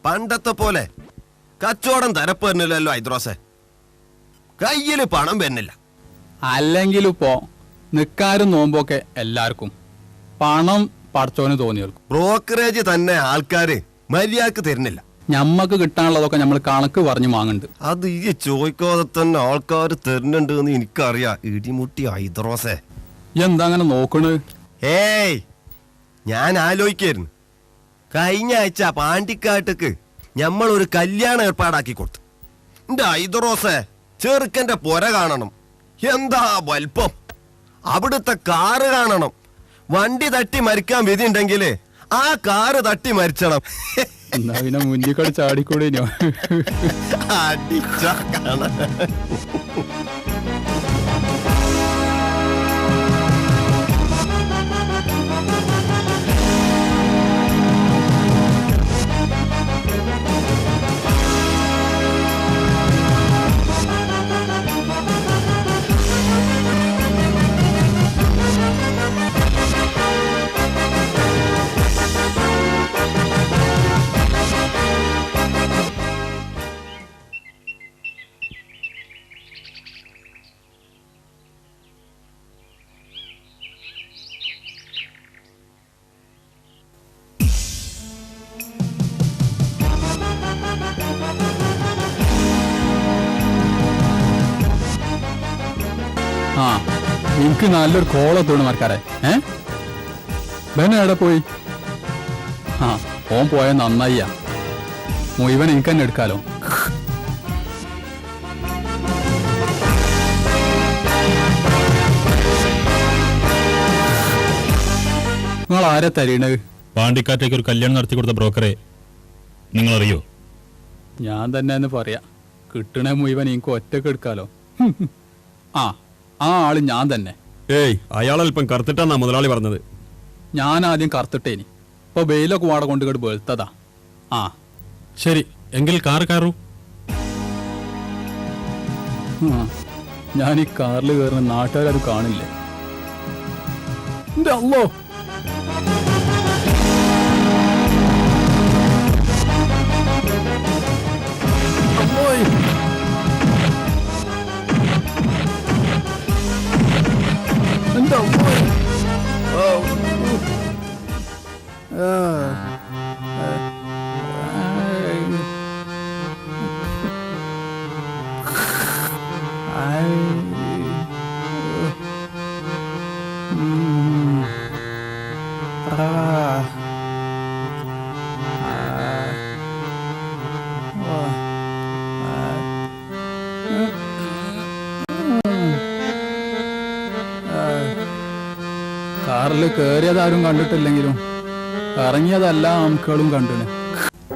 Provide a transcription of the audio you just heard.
പണ്ടത്തെ പോലെ കച്ചവടം തരപ്പ് തന്നില്ലല്ലോ ഐദ്രോസെ. കയ്യില് പണം വരുന്നില്ല. അല്ലെങ്കിലും ഇപ്പോ നിക്കാരും നോമ്പൊക്കെ എല്ലാവർക്കും പണം പടച്ചോന് തോന്നിയേർക്കും. ബ്രോക്കറേജ് തന്നെ ആൾക്കാര് മര്യാദക്ക് തരുന്നില്ല. ഞമ്മക്ക് കിട്ടാനുള്ളതൊക്കെ നമ്മൾ കണക്ക് പറഞ്ഞു വാങ്ങുന്നുണ്ട്. അത് ഈ ചോദിക്കാതെ തന്നെ ആൾക്കാർ തരുന്നുണ്ട് എന്ന് എനിക്കറിയാം. ഇടിമുട്ടി ഐദ്രോസെ. എന്താ അങ്ങനെ നോക്കണ്? ഏയ്, ഞാൻ ആലോചിക്കായിരുന്നു. കഴിഞ്ഞ ആഴ്ച പാണ്ടിക്കാട്ടക്ക് നമ്മൾ ഒരു കല്യാണം ഏർപ്പാടാക്കി കൊടുത്തു. എന്റെ ഐദ്രോസെ, ചെറുക്കന്റെ പൊര കാണണം. എന്താ വൽപ്പം! അവിടുത്തെ കാറ് കാണണം. വണ്ടി തട്ടി മരിക്കാൻ വിധി ഉണ്ടെങ്കിൽ ആ കാറ് തട്ടി മരിച്ചണം. എന്നാ പിന്നെ മുന്നിക്കടി ചാടിക്കൂടേനോ? അടിച്ച കാണാൻ. ആ, എനിക്ക് നല്ലൊരു കോളത്തോണ് മറക്കാരെ. ബെൻ എവിടെ പോയി? ആ, ഓൻ പോയ നന്നായിയാ. മുഴുവൻ എനിക്ക് തന്നെ എടുക്കാലോ. നിങ്ങൾ ആരെ തരീണത്? പാണ്ടിക്കാട്ടേക്ക് ഒരു കല്യാണം നടത്തി കൊടുത്ത ബ്രോക്കറെ നിങ്ങൾ അറിയോ? ഞാൻ തന്നെ എന്ന് പറയാ. കിട്ടണേ മുഴുവൻ എനിക്ക് ഒറ്റക്ക് എടുക്കാലോ. ആ ആള് ഞാൻ തന്നെ. ഏയ്, അയാളല്പം കറുത്തിട്ടാന്നാ മുതലാളി പറഞ്ഞത്. ഞാൻ ആദ്യം കറുത്തിട്ടേനി. ഇപ്പൊ വെയിലൊക്കെ വാട കൊണ്ടുകട്ട് വെളുത്തതാ. ആ ശരി, എങ്കിൽ കാർ കയറൂ. ഞാൻ ഈ കാറിൽ കയറുന്ന നാട്ടുകാരത് കാണില്ലേ? എന്റെ അല്ലോ, എന്റെ അമ്മോ. കാറിൽ കയറിയതാരും കണ്ടിട്ടില്ലെങ്കിലും ഇറങ്ങിയതെല്ലാം ആംക്കളും കണ്ടിന്.